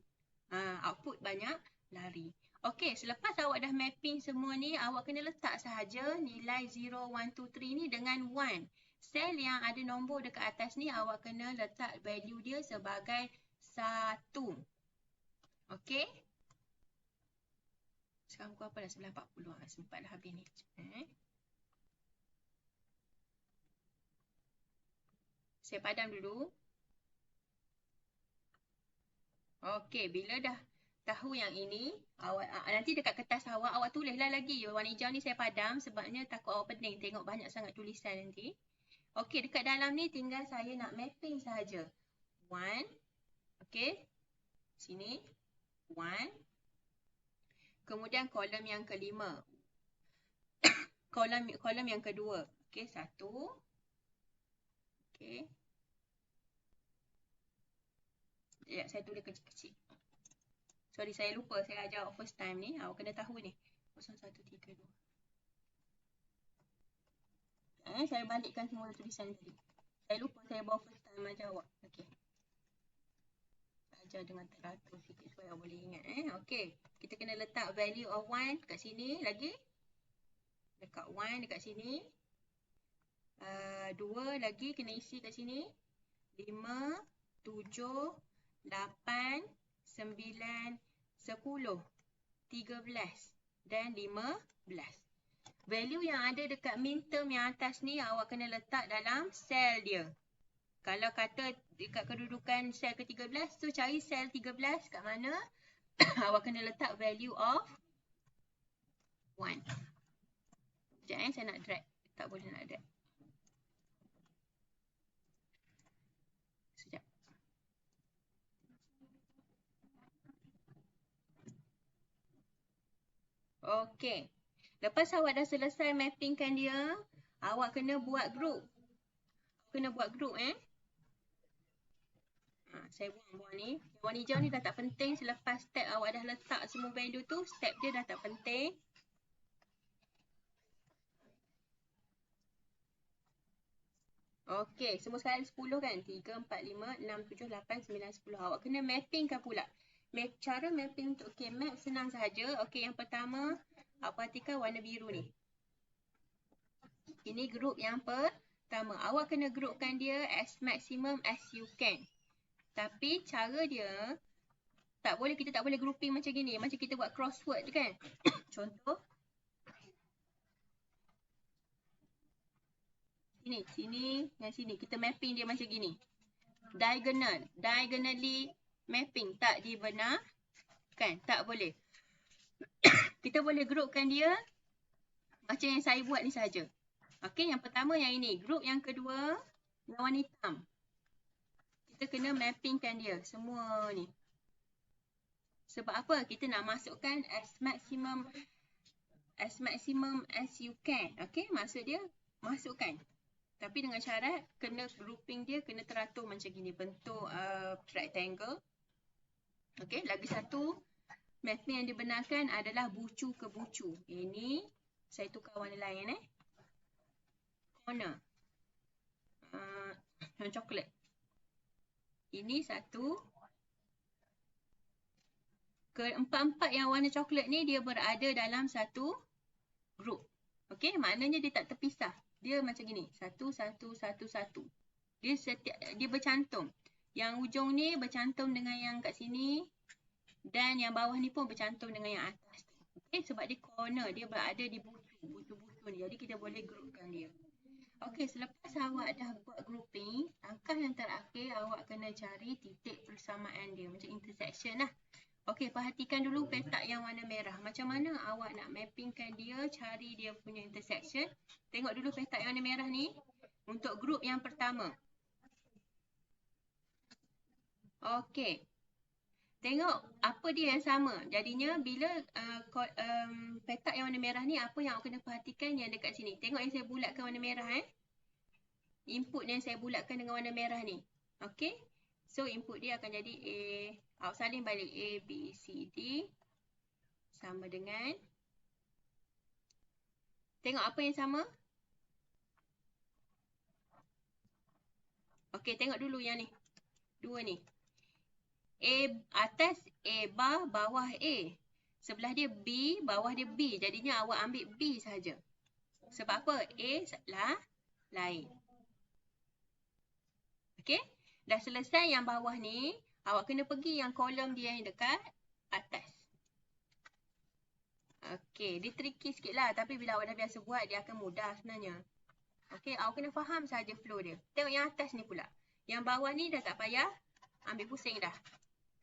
Output banyak lari. Okey, selepas awak dah mapping semua ni, awak kena letak sahaja nilai 0, 1, 2, 3 ni dengan 1. Sel yang ada nombor dekat atas ni, awak kena letak value dia sebagai 1. Okey. Sekarang pukul apa dah? 9.40. Sempat dah habis ni. Saya padam dulu. Okey, bila dah tahu yang ini, awak nanti dekat kertas awak tulislah lagi. Warna hijau ni saya padam sebabnya takut awak pening tengok banyak sangat tulisan nanti. Okey, dekat dalam ni tinggal saya nak mapping sahaja. 1. Okey. Sini. 1. Kemudian kolom yang kelima. kolom yang kedua. Okey, 1. Okey. Ya, saya tulis kecil-kecil. Sorry, saya lupa. Saya ajar awak first time ni. Awak kena tahu ni. 0132. Saya balikkan semua tulisan tadi. Saya lupa saya bawa first time ajar awak. Okey. Saya ajar dengan teratur sikit supaya awak boleh ingat. Okey. Kita kena letak value of 1 kat sini lagi. Dekat 1 dekat sini. 2 lagi kena isi kat sini. 5, 7, 8, 9, 10, 13 dan 15. Value yang ada dekat min term yang atas ni awak kena letak dalam sel dia. Kalau kata dekat kedudukan sel ke-13 tu cari sel 13 kat mana? Awak kena letak value of 1. Sekejap saya nak drag. Tak boleh nak drag. Sekejap. Okey. Lepas awak dah selesai mappingkan dia, awak kena buat group. Kena buat group saya buang ni. Warna hijau ni dah tak penting. Selepas step awak dah letak semua value tu, step dia dah tak penting. Okey, semua sekali 10 kan? 3, 4, 5, 6, 7, 8, 9, 10. Awak kena mappingkan pula. Cara mapping untuk CAMMAP senang sahaja. Okey, yang pertama, awak perhatikan warna biru ni. Ini group yang pertama. Awak kena groupkan dia as maximum as you can. Tapi cara dia kita tak boleh grouping macam gini. Macam kita buat crossword tu kan. Contoh. Sini dan sini. Kita mapping dia macam gini. Diagonally mapping. Tak dibenarkan. Tak boleh. Kita boleh groupkan dia macam yang saya buat ni saja. Okey, yang pertama yang ini. Group yang kedua, yang warna hitam. Kita kena mappingkan dia semua ni. Sebab apa? Kita nak masukkan as maximum as you can. Okey, maksud dia masukkan. Tapi dengan syarat kena grouping dia kena teratur macam gini, bentuk rectangle. Okey, lagi satu mapping yang dibenarkan adalah bucu ke bucu. Ini saya tukar warna lain corner. Yang coklat. Ini satu. Keempat-empat yang warna coklat ni dia berada dalam satu group. Okey, maknanya dia tak terpisah. Dia macam gini. 1, 1, 1, 1. Dia bercantum. Yang ujung ni bercantum dengan yang kat sini. Dan yang bawah ni pun bercantum dengan yang atas. Okey, sebab dia corner. Dia berada di bucu-bucu ni. Jadi kita boleh groupkan dia. Okey, selepas awak dah buat grouping, langkah yang terakhir awak kena cari titik persamaan dia, macam intersection lah. Okey, perhatikan dulu petak yang warna merah. Macam mana awak nak mappingkan dia, cari dia punya intersection. Tengok dulu petak yang warna merah ni untuk grup yang pertama. Okey. Tengok apa dia yang sama. Jadinya bila petak yang warna merah ni, apa yang awak kena perhatikan yang dekat sini. Tengok yang saya bulatkan warna merah Input yang saya bulatkan dengan warna merah ni. Okey. So input dia akan jadi A. Awak salin balik A, B, C, D. Sama dengan. Tengok apa yang sama. Okey, tengok dulu yang ni. Dua ni. A atas A bar, bawah A. Sebelah dia B, bawah dia B. Jadinya awak ambil B saja. Sebab apa? A lah lain. Okey? Dah selesai yang bawah ni, awak kena pergi yang kolom dia yang dekat atas. Okey, dia tricky sikit lah. Tapi bila awak dah biasa buat, dia akan mudah sebenarnya. Okey, awak kena faham saja flow dia. Tengok yang atas ni pula. Yang bawah ni dah tak payah ambil pusing dah.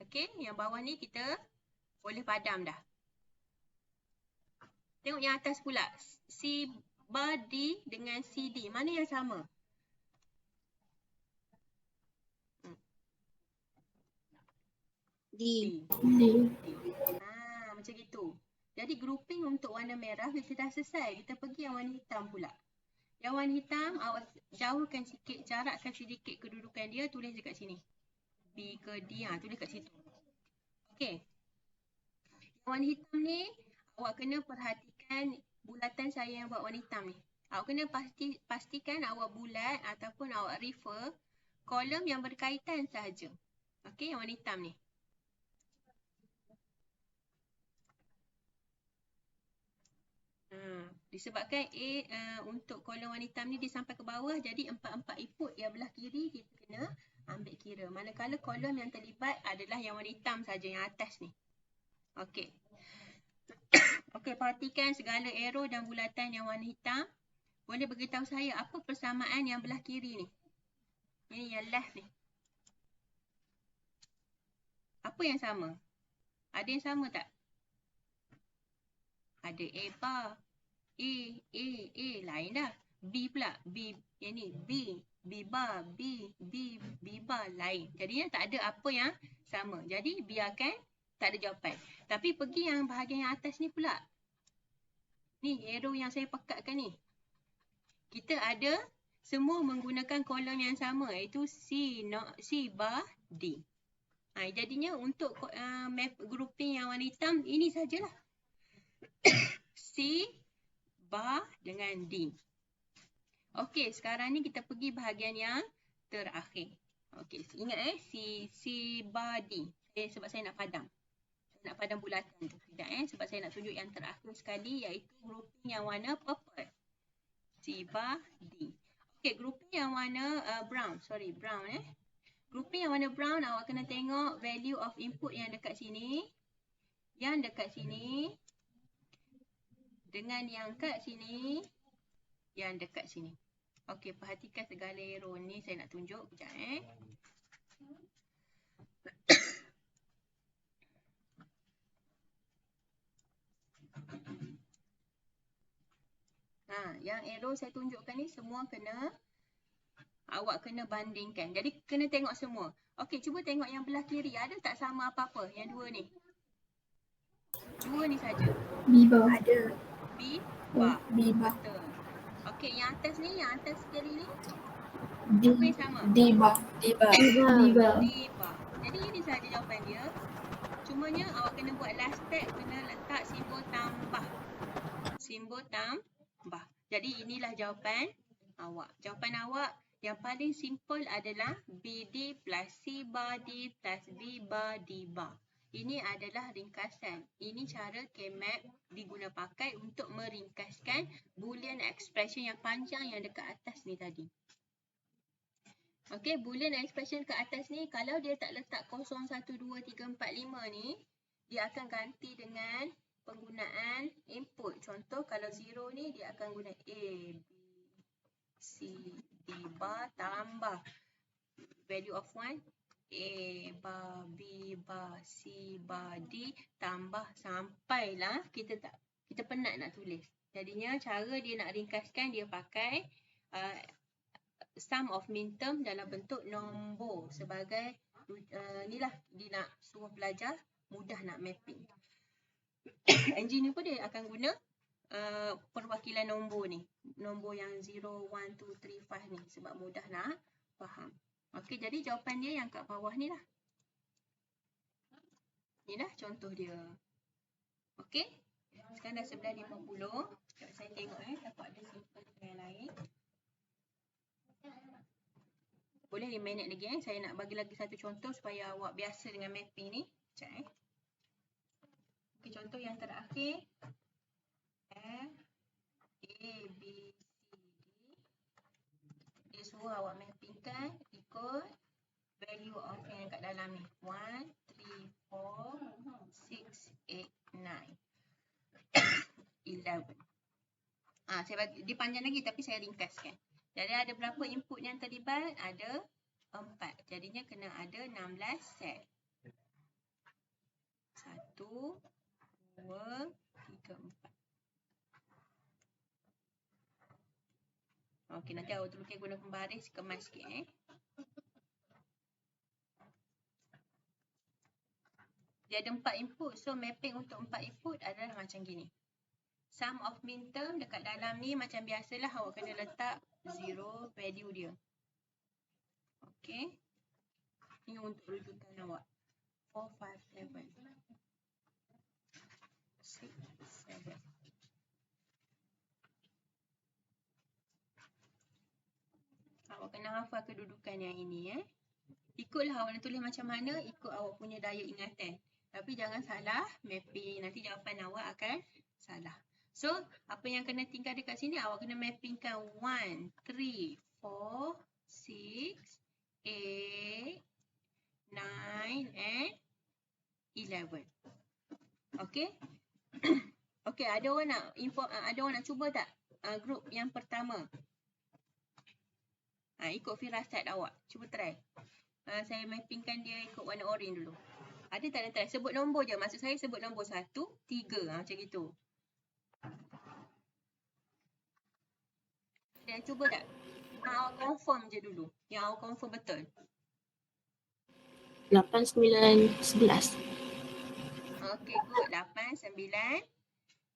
Okey, yang bawah ni kita boleh padam dah. Tengok yang atas pula. C bar D dengan CD. Mana yang sama? D. Macam gitu. Jadi grouping untuk warna merah kita dah selesai. Kita pergi yang warna hitam pula. Yang warna hitam awak jauhkan sikit, jarakkan sedikit kedudukan dia, tulis dekat sini. B ke D, tulis kat situ. Okey. Yang warna hitam ni awak kena perhatikan bulatan saya yang buat warna hitam ni. Awak kena pastikan awak bulat ataupun awak refer kolom yang berkaitan sahaja. Okey, yang warna hitam ni. Disebabkan A untuk kolom warna hitam ni dia sampai ke bawah, jadi 4 input yang belah kiri kita kena ambil kira. Manakala kolom yang terlibat adalah yang warna hitam saja, yang atas ni. Okey. Okey, perhatikan segala arrow dan bulatan yang warna hitam. Boleh beritahu saya apa persamaan yang belah kiri ni? Ini yang left ni. Apa yang sama? Ada yang sama tak? Ada A bar. A, lain dah. B pula, B, yang ni, B bar, B bar, lain. Jadinya tak ada apa yang sama. Jadi biarkan tak ada jawapan. Tapi pergi yang bahagian yang atas ni pula. Ni, arrow yang saya pekatkan ni. Kita ada semua menggunakan kolom yang sama, iaitu C bar, D. Jadinya untuk map grouping yang warna hitam, ini sajalah. C bar dengan D. Okey, sekarang ni kita pergi bahagian yang terakhir. Okey, ingat C bar D. Sebab saya nak padam. Saya nak padam bulatan tu. Tidak sebab saya nak tunjuk yang terakhir sekali, iaitu grouping yang warna purple. C bar D. Okey, grouping yang warna brown. Brown Grouping yang warna brown, awak kena tengok value of input yang dekat sini. Yang dekat sini. Dengan yang kat sini, yang dekat sini. Okey, perhatikan segala arrow ni. Saya nak tunjuk sekejap yang arrow saya tunjukkan ni semua awak kena bandingkan. Jadi kena tengok semua. Okey, cuba tengok yang belah kiri. Ada tak sama apa-apa yang dua ni? Dua ni saja. B bar. Ada. B bar. B bar. Betul. Okey, yang atas ni, yang atas kiri ni. D. Apa yang sama? D bar. D bar. D bar. Jadi ini sahaja jawapan dia. Cumanya awak kena buat last step, kena letak simbol tambah. Simbol tambah. Jadi inilah jawapan awak. Jawapan awak yang paling simple adalah BD plus C bar D plus B bar D bar. Ini adalah ringkasan. Ini cara K-map diguna pakai untuk meringkaskan Boolean expression yang panjang yang dekat atas ni tadi. Okey, Boolean expression ke atas ni, kalau dia tak letak 0, 1, 2, 3, 4, 5 ni, dia akan ganti dengan penggunaan input. Contoh, kalau 0 ni, dia akan guna A, B, C, D bar tambah value of 1, A bar, B bar, C bar, D tambah sampailah kita penat nak tulis. Jadinya cara dia nak ringkaskan, dia pakai sum of min term dalam bentuk nombor sebagai inilah dia nak suruh pelajar mudah nak mapping. Engineer pun dia akan guna perwakilan nombor ni. Nombor yang 0, 1, 2, 3, 5 ni sebab mudah nak faham. Okey, jadi jawapan dia yang kat bawah ni lah. Ni lah contoh dia. Okey. Sekarang dah 11.50. Saya tengok dapat ada simpan yang lain. Boleh 5 minit lagi Saya nak bagi lagi satu contoh supaya awak biasa dengan mapping ni. Sekejap Okey, contoh yang terakhir. F, A, B, C, D. Dia suruh awak mappingkan ikut value of yang kat dalam ni. 1, 3, 4, 6, 8, 9, 11. Saya bagi, dia panjang lagi tapi saya ringkaskan. Jadi ada berapa input yang terlibat? Ada 4. Jadinya kena ada 16 set. 1, 2, 3, 4. Okey, nanti awak lukis guna pembaris, kemas sikit Dia ada 4 input. So mapping untuk 4 input adalah macam gini. Sum of min term dekat dalam ni macam biasalah awak kena letak 0 value dia. Okey. Ini untuk rujukan awak. 4, 5, 7. 6, 7. Awak kena hafal kedudukan yang ini Ikutlah awak nak tulis macam mana, ikut awak punya daya ingatan. Tapi jangan salah mapping. Nanti jawapan awak akan salah. So, apa yang kena tinggal dekat sini, awak kena mappingkan 1, 3, 4, 6, 8, 9 and 11. Okey? Okey, ada orang nak cuba tak? Grup yang pertama. Ikut firasat awak. Cuba try. Saya mappingkan dia ikut warna orange dulu. Ada tak nak try? Sebut nombor je. Maksud saya sebut nombor 1, 3. Macam gitu. Dan cuba tak? Awak confirm je dulu. Yang awak confirm betul. 8, 9, 11. Okey, good. 8, 9,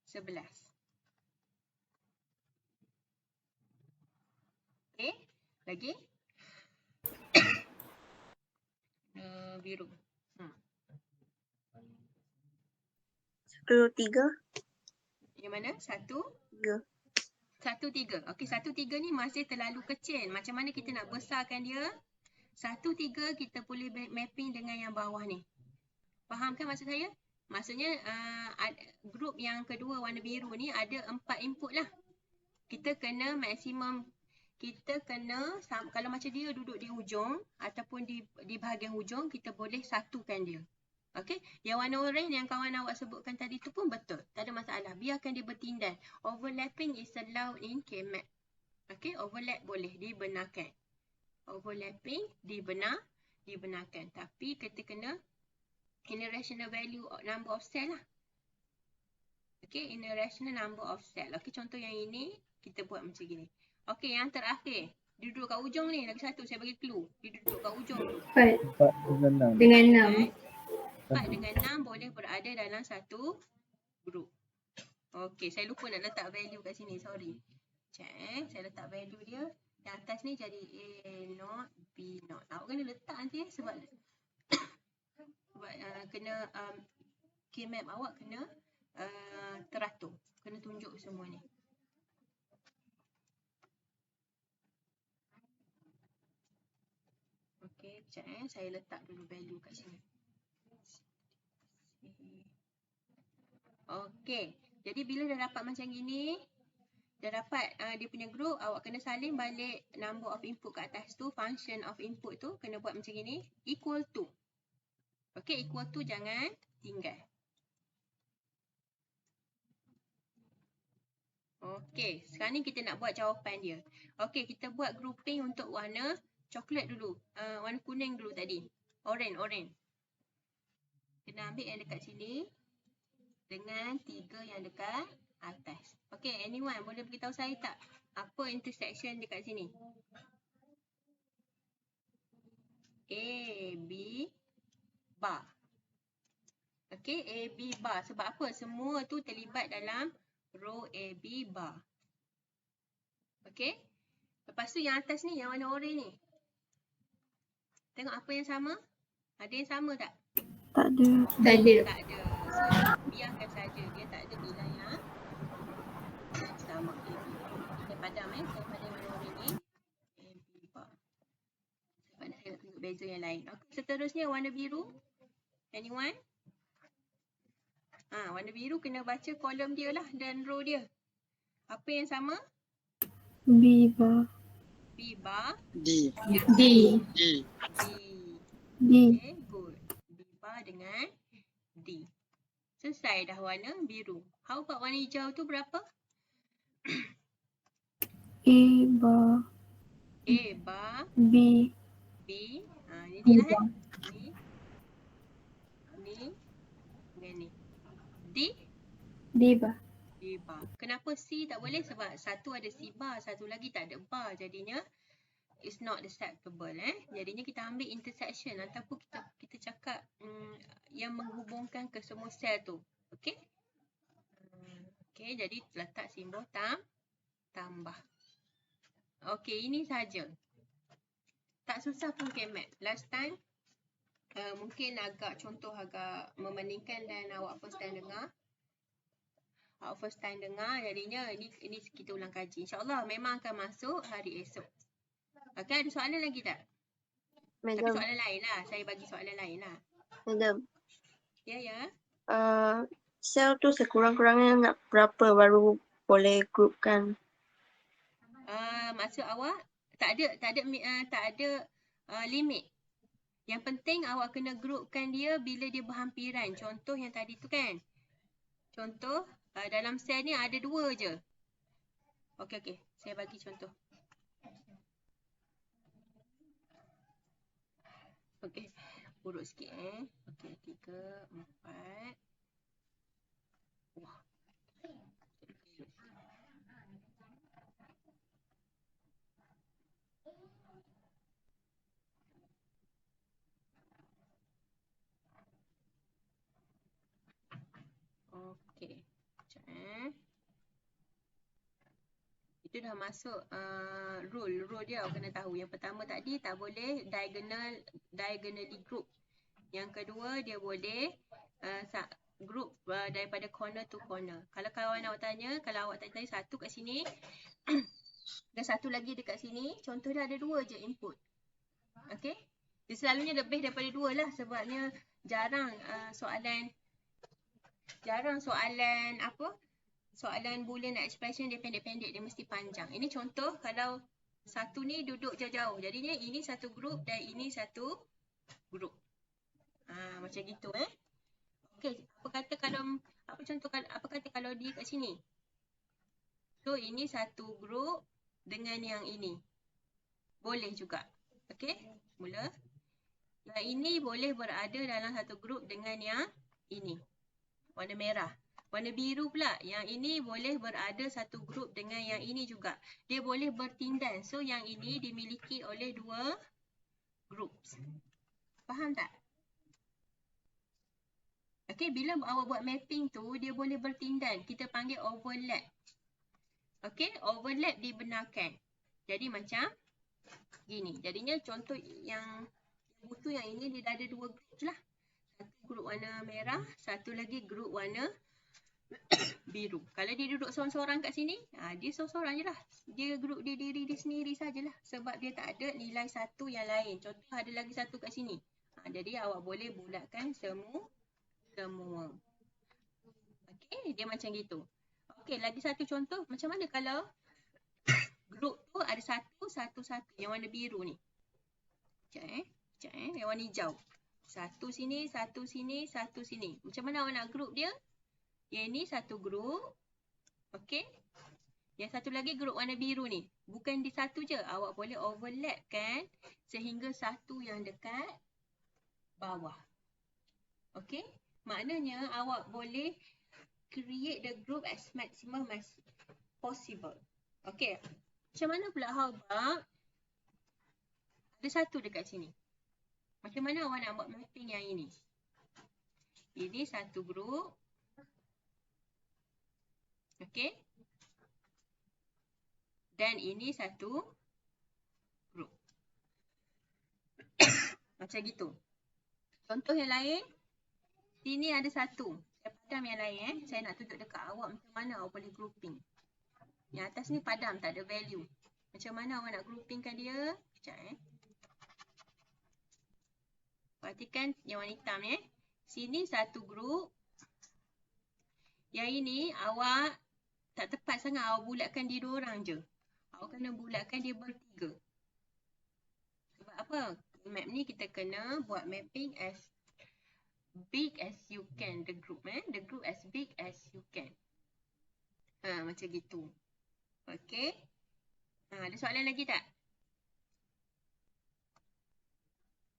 11. Okey, lagi? Biru. 1, 3. Yang mana? 1, 3. 1, 3. Okey, 1, 3 ni masih terlalu kecil. Macam mana kita nak besarkan dia? 1, 3 kita boleh mapping dengan yang bawah ni. Faham kan maksud saya? Maksudnya grup yang kedua warna biru ni ada 4 input lah. Kita kena maksimum. Kita kena, kalau macam dia duduk di hujung ataupun di bahagian hujung, kita boleh satukan dia. Okey, yang warna orange yang kawan awak sebutkan tadi tu pun betul. Tak ada masalah. Biarkan dia bertindan. Overlapping is allowed in KMAP. Okey, overlap boleh dibenarkan. Overlapping dibenarkan. Tapi kita kena inner rational value number of cell lah. Okey, inner rational number of cell. Okey, contoh yang ini kita buat macam gini. Okey, yang terakhir. Dia duduk kat ujung ni. Lagi satu saya bagi clue. Dia duduk kat ujung tu. 4 dengan 6. 4 dengan 6 boleh berada dalam satu grup. Okey, saya lupa nak letak value kat sini. Sorry. Sekejap saya letak value dia. Yang atas ni jadi A0, B0. Awak kena letak nanti sebab kena KMAP awak kena teratur. Kena tunjuk semua ni. Okey, sekejap saya letak dulu value kat sini. Okey, jadi bila dah dapat macam gini, dah dapat dia punya group, awak kena salin balik number of input kat atas tu, function of input tu kena buat macam gini, equal to. Okey, equal to jangan tinggal. Okey, sekarang ni kita nak buat jawapan dia. Okey, kita buat grouping untuk warna coklat dulu. Warna kuning dulu tadi. Orange. Kena ambil yang dekat sini dengan 3 yang dekat atas. Okey, anyone boleh beritahu saya tak apa intersection dekat sini? A, B, bar. Okey, A, B, bar. Sebab apa? Semua tu terlibat dalam row A, B, bar. Okey. Lepas tu yang atas ni, yang warna orange ni. Tengok apa yang sama? Ada yang sama tak? Tak ada. Tak ada. So, biarkan saja. Dia tak ada nilai yang sama. A, B, bar. Saya padam saya padam warna orange ni. A, B, bar. Sebab saya nak tunjuk beza yang lain. Okey, seterusnya warna biru. Anyone? Warna biru kena baca kolom dia lah dan row dia. Apa yang sama? B bar. B bar. D. D. D. D. Okay, good. B bar dengan D. Selesai dah warna biru. How about warna hijau tu berapa? A bar. A bar, B. B. Ini lah Ni dengan ni. D? D bar. D bar. Kenapa C tak boleh? Sebab satu ada C bar, satu lagi tak ada bar. Jadinya it's not acceptable. Jadinya kita ambil intersection ataupun kita cakap yang menghubungkan ke semua sel tu. Okey? Okey, jadi letak simbol tambah. Okey, ini saja. Tak susah pun KMAT. Last time mungkin contoh agak membandingkan dan awak first time dengar. Jadinya ini kita ulang kaji. InsyaAllah memang akan masuk hari esok. Okey, ada soalan lagi tak? Tapi Madam, soalan lain lah. Saya bagi soalan lain lah. Madam, Ya. sel tu sekurang-kurangnya nak berapa baru boleh groupkan? Maksud awak tak ada limit. Yang penting awak kena groupkan dia bila dia berhampiran. Contoh yang tadi tu kan. Contoh dalam sel ni ada 2 je. Okey. Saya bagi contoh. Okey. Urut sikit Okey, 3, 4. Wah. Okey. Sekejap Itu dah masuk rule dia awak kena tahu. Yang pertama tadi tak boleh diagonally group. Yang kedua dia boleh group daripada corner to corner. Kalau kawan awak tanya, kalau awak tanya satu kat sini dan satu lagi dekat sini, contoh dia ada 2 je input. Okey? Dia selalunya lebih daripada 2 lah sebabnya jarang soalan soalan boolean expression dia pendek-pendek, dia mesti panjang. Ini contoh kalau satu ni duduk jauh-jauh. Jadinya ini satu grup dan ini satu grup. Macam gitu Okey, apa kata kalau dia kat sini? So ini satu grup dengan yang ini. Boleh juga. Okey, mula. Yang ini boleh berada dalam satu grup dengan yang ini. Warna merah. Warna biru pula, yang ini boleh berada satu grup dengan yang ini juga. Dia boleh bertindan. So yang ini dimiliki oleh 2 groups. Faham tak? Okey, bila awak buat mapping tu, dia boleh bertindan. Kita panggil overlap. Okey, overlap dibenarkan. Jadi macam gini. Jadinya contoh yang butuh yang ini dia ada 2 group lah. Satu grup warna merah, satu lagi grup warna biru. Kalau dia duduk seorang-seorang kat sini, dia seorang-seorang je lah. Dia grup dia diri dia sendiri sajalah. Sebab dia tak ada nilai satu yang lain. Contoh ada lagi satu kat sini. Jadi awak boleh bulatkan semua. Okey, dia macam gitu. Okey, lagi satu contoh. Macam mana kalau grup tu ada satu. Yang warna biru ni. Sekejap yang warna hijau. Satu sini, satu sini, satu sini. Macam mana awak nak group dia? Yang ni satu grup. Okey. Yang satu lagi grup warna biru ni. Bukan di satu je. Awak boleh overlap kan sehingga satu yang dekat bawah. Okay. Maknanya awak boleh create the group as maximum as possible. Okay. Macam mana pula how about ada satu dekat sini. Macam mana awak nak buat mapping yang ini? Ini satu grup. Okay. Dan ini satu grup. Macam gitu. Contoh yang lain. Sini ada satu. Saya padam yang lain. Saya nak tunjuk dekat awak macam mana awak boleh grouping. Yang atas ni padam, tak ada value. Macam mana awak nak groupingkan dia? Sekejap Perhatikan yang warna hitam ni. Sini satu grup. Yang ini awak tak tepat sangat awak bulatkan dia 2 orang je. Awak kena bulatkan dia bertiga. Sebab apa? Map ni kita kena buat mapping as big as you can. The group The group as big as you can. Macam gitu. Okay. Ada soalan lagi tak?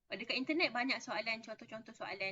Dekat internet banyak soalan, contoh-contoh soalan